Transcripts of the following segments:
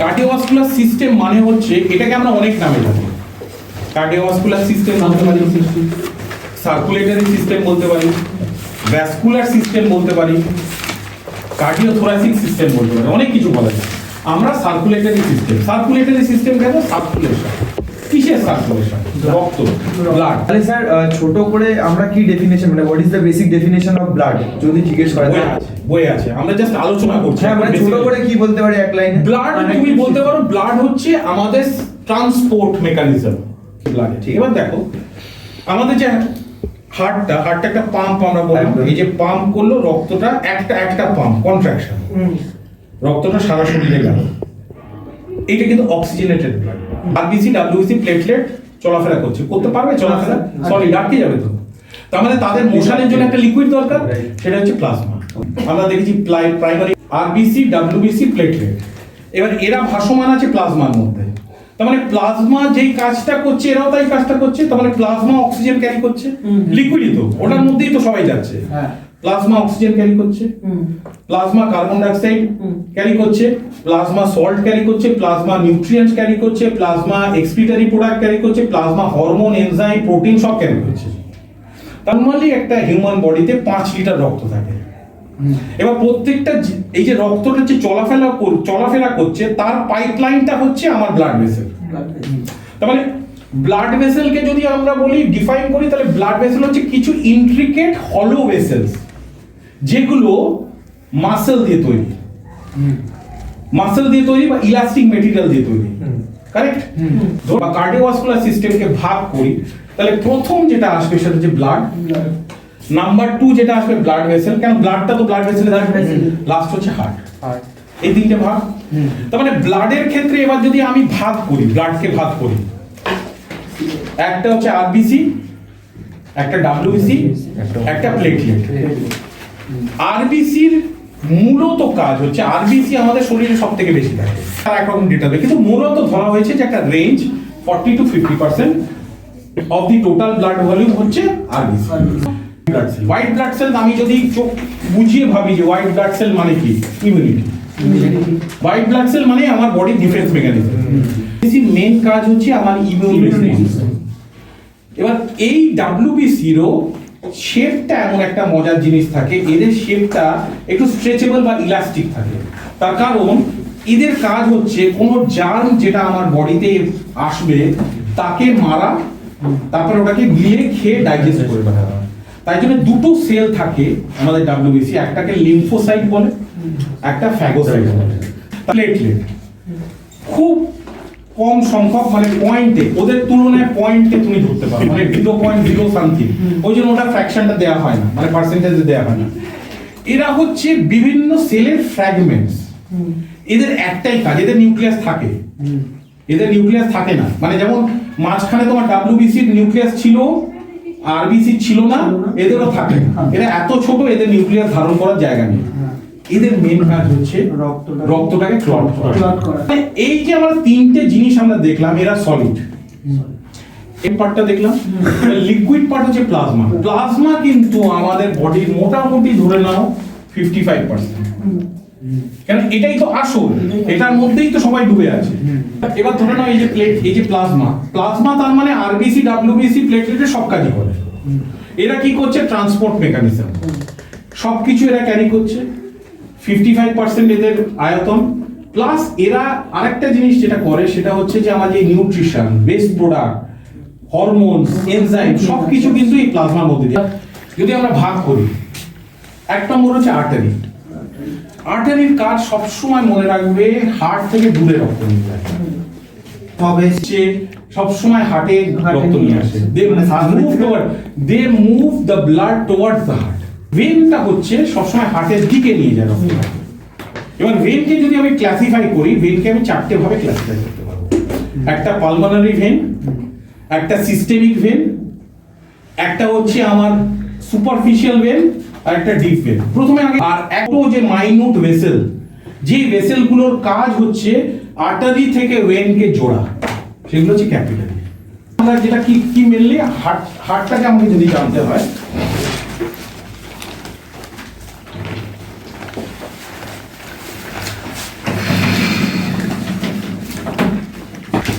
Cardiovascular system মানে হচ্ছে, এটাকে আমরা অনেক নামে জানি। কার্ডিওভাস্কুলার সিস্টেম বলতে পারি, সার্কুলেটরি সিস্টেম বলতে পারি, ভ্যাসকুলার সিস্টেম বলতে পারি, কার্ডিওথোরাসিক সিস্টেম বলতে পারি, অনেক কিছু বলা যায়। আমরা সার্কুলেটরি সিস্টেম, সার্কুলেটরি সিস্টেম কেন? সার্কুলেশন। কিসের সার্কুলেশন? রক্ত, ব্লাড। তাহলে স্যার ছোট করে আমরা কি ডেফিনেশন, মানে what is the basic definition of blood যদি জিজ্ঞেস করা যায়? বই আছে, আমরা জাস্ট আলোচনা করছি। হ্যাঁ, মানে ছোট করে কি বলতে পারি এক লাইনে? ব্লাড তুমি বলতে পারো, ব্লাড হচ্ছে আমাদের ট্রান্সপোর্ট মেকানিজম। ব্লাড, ঠিক। এবার দেখো আমাদের যে হার্টটা একটা পাম্প, আমরা বললাম এই যে পাম্প করলো রক্তটা, একটা পাম্প কন্ট্রাকশন, রক্তটা সারা শরীরে গেল, এটা কিন্তু oxygenated blood. RBC, WBC, platelet চলাফেরা করতে পারবে, চলাফেরা সলিড আটকে যাবে তো। তার মানে তাদের মোশনের জন্য একটা লিকুইড দরকার, সেটা হচ্ছে প্লাজমা। আমরা দেখেছি প্রাইমারি আরবিসি, ডাব্লিউবিসি, প্লেটলেট, এবার এরা ভাসমান আছে প্লাজমার মধ্যে। তার মানে প্লাজমা যেই কাজটা করছে এরাও তাই কাজটা করছে। তার মানে প্লাজমা অক্সিজেন ক্যারি করছে, লিকুইডই তো, ওটার মধ্যেই তো সবাই যাচ্ছে। প্লাজমা অক্সিজেন ক্যারি করছে, প্লাজমা কার্বন ডাইঅক্সাইড ক্যারি করছে, প্লাজমা সল্ট ক্যারি করছে, প্লাজমা নিউট্রিয়েন্টস ক্যারি করছে, প্লাজমা এক্সক্রিটরি প্রোডাক্ট ক্যারি করছে, প্লাজমা হরমোন, এনজাইম, প্রোটিন সব ক্যারি করছে। নরমালি একটা হিউম্যান বডিতে 5 লিটার রক্ত থাকে। এবার প্রত্যেকটা এই যে রক্তটা যে চলাফেরা করছে তার পাইপলাইনটা হচ্ছে আমার ব্লাড ভেসেল। তার মানে ব্লাড ভেসেলকে যদি আমরা বলি, ডিফাইন করি, তাহলে ব্লাড ভেসেল হচ্ছে কিছু ইন্ট্রিকেট হলো ভেসেলস যেগুলো মাসেল দিয়ে তৈরি, বা ইলাস্টিক মেটেরিয়াল দিয়ে তৈরি, কারেক্ট? বা কার্ডিওভাস্কুলার সিস্টেমকে ভাগ করি, তাহলে প্রথম যেটা আসবে সেটা হচ্ছে ব্লাড, নাম্বার 2 যেটা আসবে ব্লাড ভেসেল, কেন ব্লাডটা তো ব্লাড ভেসেলে থাকবে, লাস্ট হচ্ছে হার্ট। এই তিনটে ভাগ। তার মানে ব্লাডের ক্ষেত্রে এবার যদি আমি ভাগ করি, ব্লাডকে ভাগ করি, একটা হচ্ছে আরবিসি, একটা ডাব্লিউবিসি, একটা প্লেটলেট। আরবিসির মূলত কাজ হচ্ছে, আরবিসি আমাদের শরীরে সবথেকে বেশি থাকে, তার একরকম ডেটা দেয়, কিন্তু মূলত ধরা হয়েছে যে একটা range 40 to 50% of the total blood volume হচ্ছে আরবিসি। হোয়াইট ব্লাড সেল, আমি যদি চোখ বুঝিয়ে ভাবি যে হোয়াইট ব্লাড সেল মানে কি, ইমিউনিটি। হোয়াইট ব্লাড সেল মানে আমার বডির ডিফেন্স মেকানিজম। এর মেইন কাজ হচ্ছে আমার ইমিউন রেসপন্স। এবার এই ডাব্লিউবিসিরও শেপটা এমন একটা মজার জিনিস থাকে, এদের শেপটা একটু স্ট্রেচেবল বা ইলাস্টিক থাকে। তার কারণ এদের কাজ হচ্ছে কোন জার্ম যেটা আমার বডিতে আসবে তাকে মারা, তারপরে ওটাকে গিলে খেয়ে ডাইজেস্ট করে ফেলা। তাই জন্য দুটো সেল থাকে আমাদের ডাব্লিউবিসি, একটাকে লিম্ফোসাইট বলে, একটা ফ্যাগোসাইট বলে। প্লেটলেট খুব কম সংখ্যক, মানে পয়েন্টে, ওদের তুলনায় পয়েন্টে তুমি ধরতে পারো, মানে 0.0 সামথিং, ওই জন্য ওটা ফ্র্যাকশনটা দেওয়া হয় না, মানে পার্সেন্টেজে দেওয়া হয় না। এরা হচ্ছে বিভিন্ন সেলের ফ্র্যাগমেন্টস, এদের একটাই কাজ, এদের নিউক্লিয়াস থাকে, এদের নিউক্লিয়াস থাকে না। মানে যেমন মাঝখানে তোমার ডাব্লিউবিসির নিউক্লিয়াস ছিল, আরবিসি ছিল না, এদেরও থাকে না। এরা এত ছোট, এদের নিউক্লিয়াস ধারণ করার জায়গা নেই। এদের মেন কাজ হচ্ছে রক্তটাকে ক্লট করা। এই যে আমরা তিনটে জিনিস আমরা দেখলাম, এরা সলিড। এই পার্টটা দেখলাম, লিকুইড পার্ট হচ্ছে প্লাজমা। প্লাজমা কিন্তু আমাদের বডির মোটামুটি ধরে নাও 55%, কেন এটাই তো আসল, এটার মধ্যেই তো সবাই ডুবে আছে। এবার ধরে নাও এই যে এই যে প্লাজমা, তার মানে আরবিসি, ডাব্লিউবিসি, প্লেটলেটের সব কাজই করে। এরা কি করছে? ট্রান্সপোর্ট মেকানিজম, সবকিছু এরা ক্যারি করছে। 55% এদের আয়তন, প্লাস এরা আরেকটা জিনিস যেটা করে সেটা হচ্ছে যে আমাদের nutrition, best product, hormones, enzyme সবকিছু কিন্তু এই প্লাজমার মধ্যে দিয়ে। যদি আমরা ভাগ করি, এক নম্বর হচ্ছে আর্টারি। আর্টারির কাজ সবসময় মনে রাখবে, হার্ট থেকে দূরে রক্ত নিয়ে যায়, তবে সে সবসময় হার্টে রক্ত নিয়ে আসে। They move the blood towards the heart. ভেনটা হচ্ছে সবসময় হার্টের দিকে নিয়ে যায় রক্ত। এবার ভেনকে যদি আমি ক্লাসিফাই করি, ভেনকে আমি 4টে ভাবে ক্লাসিফাই করতে পারবো। একটা পালমোনারি ভেন, একটা সিস্টেমিক ভেন, একটা হচ্ছে আমার সুপারফিশিয়াল ভেন, আর একটা ডিপ ভেন। প্রথমে আর একটা যে মাইনিউট ভেসেল, যে ভেসেলগুলোর কাজ হচ্ছে আর্টারি থেকে ভেনকে জোড়া, সেগুলো হচ্ছে ক্যাপিলারি। আমরা যেটা কি মেনলি হার্টটাকে আমাকে যদি জানতে হয়,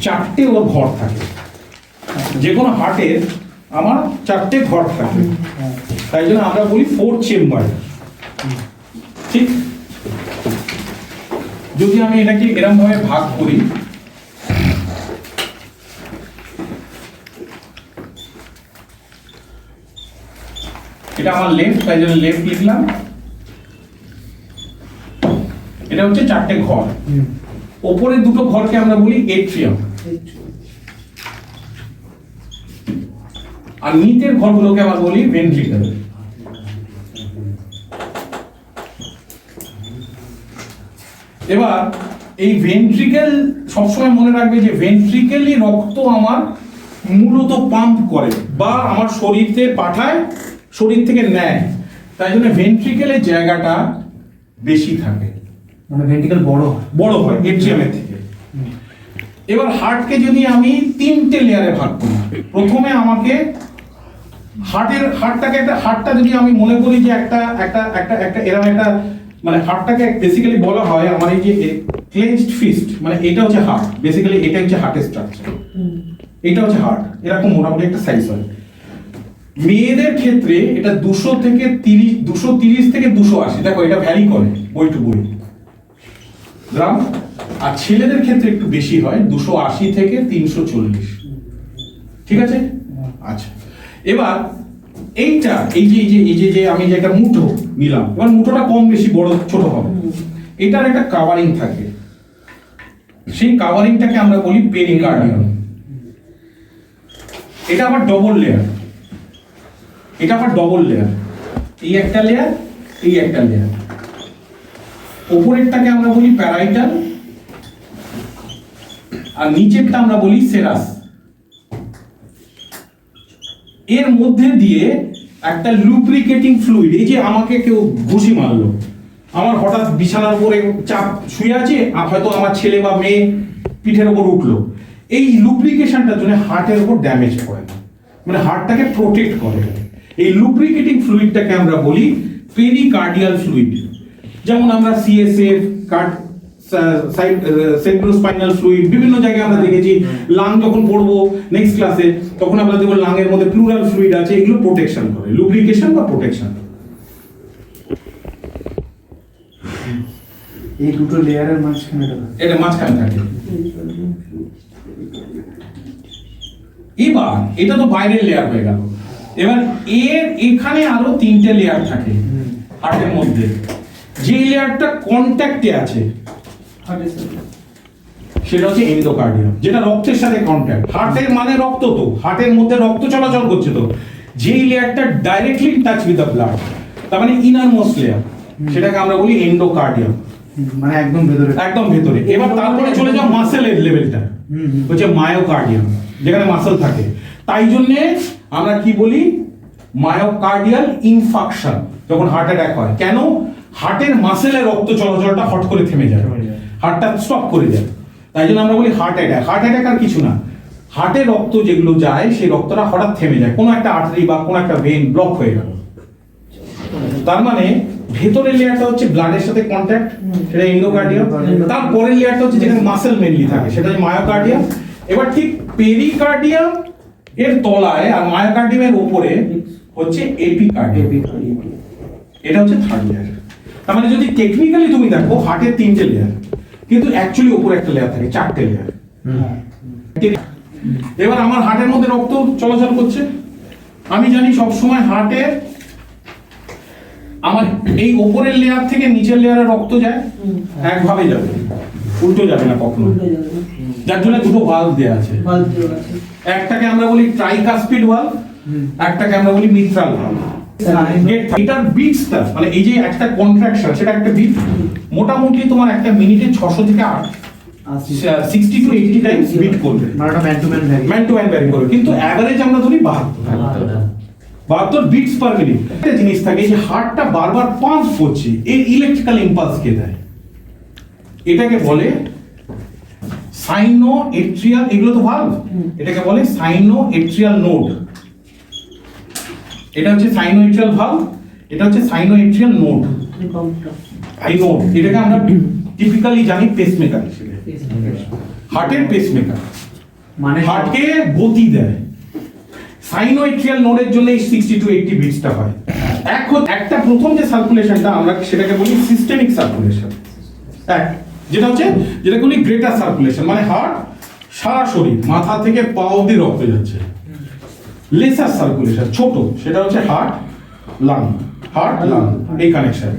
4টে ওর ঘর থাকে, যে কোনো হার্টের আমার 4টে ঘর থাকে, তাই জন্য আমরা বলি 4 চেম্বার। ঠিক, যদি আমি এটাকে এরকম ভাবে ভাগ করি, এটা আমার লেফট, তাই জন্য লেফট লিখলাম। এটা হচ্ছে 4টে ঘর। ওপরের দুটো ঘরকে আমরা বলি এট্রিয়াম, আর নিচের ঘরগুলোকে আমরা বলি ভেন্ট্রিকল। এবার এই ভেন্ট্রিকল সবসময় মনে রাখবে যে ভেন্ট্রিকেলই রক্ত আমার মূলত পাম্প করে বা আমার শরীরে পাঠায়, শরীর থেকে নেয়, তাই জন্য ভেন্ট্রিকেলের জায়গাটা বেশি থাকে, মানে ভেন্ট্রিকল বড় হয় এট্রিয়ামের থেকে। এবার হার্টকে যদি আমি 3টে লেয়ারে ভাগ করি, প্রথমে আমাকে হার্টটা যদি আমি মনে করি যে একটা এরকম একটা, মানে হার্টটাকে বেসিক্যালি বলা হয় আমার এই যে ক্লেঞ্চড ফিস্ট, মানে এটা হচ্ছে হার্ট, বেসিক্যালি এটা হচ্ছে হার্টের স্ট্রাকচার, এটা হচ্ছে হার্ট, এরকম মোটামুটি একটা সাইজ হয়। মেয়েদের ক্ষেত্রে এটা 230 থেকে 280, দেখো এটা ভ্যারি করে বই টু বই গ্রাম, আর ছেলেদের ক্ষেত্রে একটু বেশি হয় 280 থেকে 340। ঠিক আছে, আচ্ছা। এবার এইটা এই যে আমি যে একটা মুঠো নিলাম, এবার মুঠোটা কম বেশি বড় ছোট হবে, এটার একটা কাভারিং থাকে, সেই কাভারিংটাকে আমরা বলি পেরিকার্ডিয়াম। এটা আবার ডবল লেয়ার, এই একটা লেয়ার, এই একটা লেয়ার। উপরেরটাকে আমরা বলি প্যারাইটাল, আর নিচেরটা আমরা বলি সেরাস। এর মধ্যে দিয়ে একটা লুব্রিকেটিং ফ্লুইড, এই যে আমাকে কেউ ঘুষি মারলো, আমার হঠাৎ বিছানার উপরে চাপ শুয়ে আছে, হয়তো আমার ছেলে বা মেয়ে পিঠের উপর উঠলো, এই লুব্রিকেশনটার জন্য হার্টের উপর ড্যামেজ পড়ে না, মানে হার্টটাকে প্রোটেক্ট করে। এই লুব্রিকেটিং ফ্লুইডটাকে আমরা বলি পেরিকার্ডিয়াল ফ্লুইড। যেমন আমরা সিএসএফ, সেন্ট্রোস্পাইনাল ফ্লুইড, বিভিন্ন জায়গায় আমরা দেখেছি। লাং যখন পড়বো নেক্সট ক্লাসে, তখন আমরা দেখবো লাংয়ের মধ্যে প্লুরাল ফ্লুইড আছে, এগুলো প্রোটেকশন করে, লুব্রিকেশন বা প্রোটেকশন। এই দুটো লেয়ারের মাঝখানে এটা মাঝখানে থাকে। এবার এটা তো বাইরের লেয়ার হয়ে গেল, এবার এখানে আরো 3টে লেয়ার থাকে হার্টের মধ্যে। যে লেয়ারটা কন্ট্যাক্টে আছে সেটা হচ্ছে এন্ডোকার্ডিয়াম, যেটা রক্তের সাথে কন্ট্যাক্ট। হার্টের মানে রক্ত, তো হার্টের মধ্যে রক্ত চলাচল করছে, তো যেই লেয়ারটা directly touch with the blood, তার মানে ইনার মোস্ট লেয়ার, সেটাকে আমরা বলি এন্ডোকার্ডিয়াম, মানে একদম ভেতরে। এবার তারপরে চলে যাও মাসেলের লেভেলটা, হচ্ছে মায়োকার্ডিয়াম, যেখানে মাসেল থাকে। তাই জন্যে আমরা কি বলি মায়োকার্ডিয়াল ইনফাকশন যখন হার্ট অ্যাটাক হয়। কেন? হার্টের মাসেলে রক্ত চলাচলটা হট করে থেমে যায়, হার্টটা স্টপ করে যায়, তাই জন্য আমরা বলি হার্ট অ্যাটাক। হার্ট অ্যাটাক আর কিছু না, হার্টে রক্ত যেগুলো যায় সেই রক্তটা হঠাৎ থেমে যায়, কোনো একটা আর্টারি বা কোনো একটা ভেন ব্লক হয়ে গেল। তার মানে ভেতরের লেয়ারটা হচ্ছে ব্লাডের সাথে কন্ট্যাক্ট, সেটা এন্ডোকার্ডিয়াম। তারপরের লেয়ারটা হচ্ছে যেখানে মাসেল মেনলি থাকে, সেটা হচ্ছে মায়োকার্ডিয়াম। এবার ঠিক পেরিকার্ডিয়াম এর তলায় আর মায়োকার্ডিয়ামের উপরে হচ্ছে এপিকার্ডিয়াম, এটা হচ্ছে থার্ড লেয়ার। তার মানে যদি টেকনিক্যালি তুমি দেখো হার্টের 3টে লেয়ার, কিন্তু অ্যাকচুয়ালি উপরে একটা লেয়ার থাকে, 4টে লেয়ার। এবার আমার হার্টের মধ্যে রক্ত চলাচল করছে, আমি জানি সব সময় হার্টের আমার এই উপরের লেয়ার থেকে নিচের লেয়ারে রক্ত যায়, একভাবে যাবে, উল্টো যাবে না কখনো, যার জন্য দুটো ভালভ দেয়া আছে। একটাকে আমরা বলি ট্রাইকাসপিড ভালভ, একটাকে আমরা বলি মিট্রাল ভালভ। এটার বিটসটা মানে এই যে একটা কন্ট্রাকশন, সেটা একটা বিট মোটামুটি তোমার একটা মিনিটে 600 থেকে 60 to 80 টাইমস বিট করবে, মানে এটা ম্যান টু ম্যান ভ্যারি করবে, কিন্তু এভারেজ আমরা ধরি 72 বিটস পার মিনিট। একটা জিনিস থাকে যে হার্টটা বারবার পাম্প করছে, এই ইলেকট্রিক্যাল ইম্পালস কে দেয়, এটাকে বলে সাইনো এট্রিয়াল, এগুলো তো ভালভ, এটাকে বলে সাইনো এট্রিয়াল নোড। এটা হচ্ছে সাইনো এট্রিয়াল ভালভ, এটা হচ্ছে সাইনো এট্রিয়াল নোড। এই নোড এটাকে আমরা টিপিক্যালি জানি পেসমেকার হিসেবে, হার্টের পেসমেকার। মানে হার্টকে গতি দেয়। সাইনোএট্রিয়াল নোডের জন্য এই 60 to 80 বিটসটা হয়। একটা প্রথম যে সার্কুলেশনটা আমরা সেটাকে বলি সিস্টেমিক সার্কুলেশন, যেটা বলি গ্রেটার সার্কুলেশন, মানে হার্ট সারা শরীর মাথা থেকে পা অবধি রক্ত যাচ্ছে। লেসার সার্কুলেশন ছোট, সেটা হচ্ছে হার্ট লাং এই কানেকশন।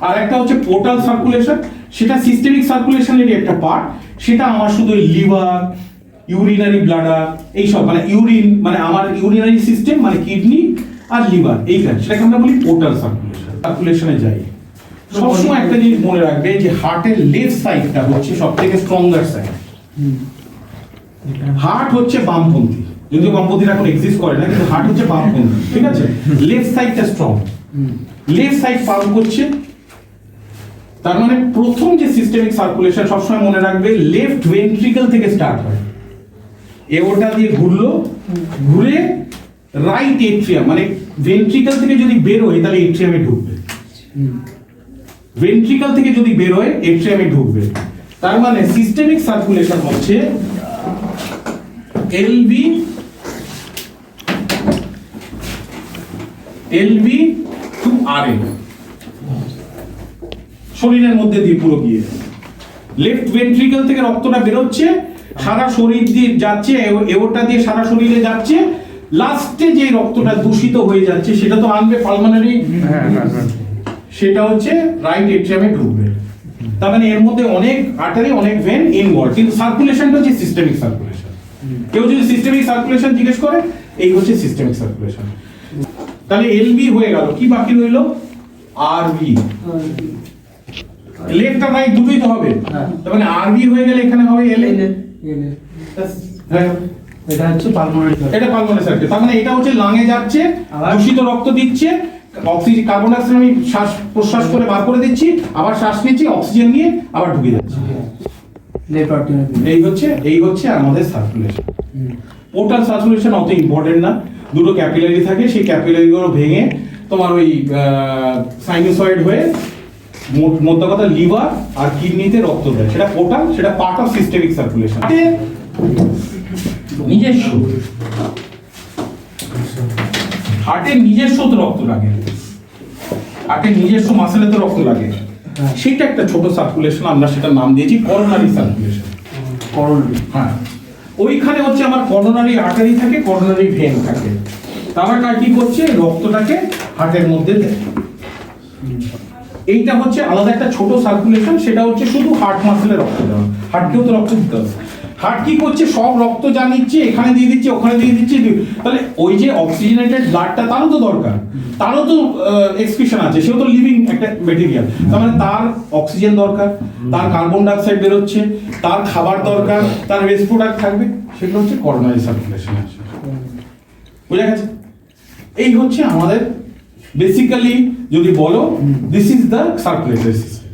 আর একটা হচ্ছে পোর্টাল সার্কুলেশন, সেটা সিস্টেমিক সার্কুলেশনেরই একটা পার্ট। সেটা আমার শুধু লিভার, ইউরিনারি ব্লাডার, এইসব মানে ইউরিন, মানে আমার ইউরিনারি সিস্টেম মানে কিডনি আর লিভার, এইখানে সেটাকে আমরা বলি পোর্টাল সার্কুলেশনে যাই। সবসময় একটা জিনিস মনে রাখবে যে হার্টের লেফট সাইডটা হচ্ছে সব থেকে স্ট্রঙ্গার সাইড। হার্ট হচ্ছে বামপন্থী, যদিও বামপন্থীরা এখন এক্সিস্ট করে না, কিন্তু হার্ট হচ্ছে বামপন্থী, ঠিক আছে? লেফট সাইডটা স্ট্রং, লেফট সাইড পাম্প করছে। তার মানে প্রথম যে সিস্টেমিক সার্কুলেশন সবসময় মনে রাখবে লেফট ভেন্ট্রিকল থেকে স্টার্ট হয়, এওটা দিয়ে ঘুরলো, ঘুরে রাইট এট্রিয়াম, মানে ভেন্ট্রিকল থেকে যদি বের হয় তাহলে এট্রিয়ামে ঢুকবে, ভেন্ট্রিকল থেকে যদি বের হয় এট্রিয়ামে ঢুকবে। তার মানে সিস্টেমিক সার্কুলেশন হচ্ছে এলভি টু আরএ, শরীরের মধ্যে দিয়ে পুরো গিয়ে লেফট ভেন্ট্রিকল থেকে রক্তটা বেরোচ্ছে, সারা শরীর দিয়ে যাচ্ছে, এওটা দিয়ে সারা শরীরে যাচ্ছে, লাস্টে যে রক্তটা দূষিত হয়ে যাচ্ছে সেটা তো আনবে পালমোনারি, সেটা হচ্ছে রাইট এট্রিয়ামে ঢুকবে। তার মানে এর মধ্যে অনেক আর্টারি, অনেক ভেন ইনভলভ, কিন্তু সার্কুলেশনটা হচ্ছে সিস্টেমিক সার্কুলেশন। কেউ যদি সিস্টেমিক সার্কুলেশন জিজ্ঞেস করে, এই হচ্ছে সিস্টেমিক সার্কুলেশন। তাহলে এলবি হয়ে গেল, কি বাকি রইলো? আরবি। লেফট আর রাইট দুটোই তো হবে, তার মানে আরবি হয়ে গেলে এখানে হবে এলএ। এটা হচ্ছে পালমোনারি, এটা পালমোনারি সার্কিট। তার মানে এটা হচ্ছে লাঙে যাচ্ছে, দূষিত রক্ত দিচ্ছে, অক্সিজেন, কার্বন ডাই অক্সাইড আমি শ্বাস প্রশ্বাস করে বার করে দিচ্ছি, আবার শ্বাস নিচ্ছি, অক্সিজেন নিয়ে আবার ঢুকে যাচ্ছে। এই হচ্ছে আমাদের সার্কুলেশন। পোর্টাল সার্কুলেশন অত ইম্পর্টেন্ট না, দুটো ক্যাপিলারি থাকে, সেই ক্যাপিলারি গুলো ভেঙে তোমার ওই সাইনোসয়েড হয়ে মোদ্দা কথা লিভার আর কিডনিতে রক্ত দেয়, সেটা পোর্টাল, সেটা পার্ট অফ সিস্টেমিক সার্কুলেশন। নিজস্ব হার্টের নিজস্ব তো রক্ত লাগে, হার্টের নিজস্ব মাসেলে তো রক্ত লাগে, সেটা একটা ছোট সার্কুলেশন, আমরা সেটা নাম দিয়েছি করোনারি সার্কুলেশন। করোনারি, হ্যাঁ, ওইখানে হচ্ছে আমার করোনারি আর্টারি থাকে, করোনারি ভেন থাকে, তারা কাজ কি করছে, রক্তটাকে হার্টের মধ্যে দেয়। এইটা হচ্ছে আলাদা একটা ছোট সার্কুলেশন, সেটা হচ্ছে শুধু হার্ট মাসেলে রক্ত দেওয়া, হার্টকেও তো রক্ত দিতে হবে। হার্ট কি করছে, সব রক্ত যা নিচ্ছে এখানে দিয়ে দিচ্ছে, ওখানে দিয়ে দিচ্ছে, তাহলে ওই যে অক্সিজেনেটেড ব্লাডটা তারও তো দরকার, তারও তো এক্সক্রিশন আছে, সেও তো লিভিং একটা মেটেরিয়াল, তার মানে তার অক্সিজেন দরকার, তার কার্বন ডাই অক্সাইড বেরোচ্ছে, তার খাবার দরকার, তার ওয়েস্ট প্রোডাক্ট থাকবে, সেগুলো হচ্ছে করোনারি সার্কুলেশন। বুঝা গেছে? এই হচ্ছে আমাদের বেসিক্যালি যদি বলো, this is the circulatory system.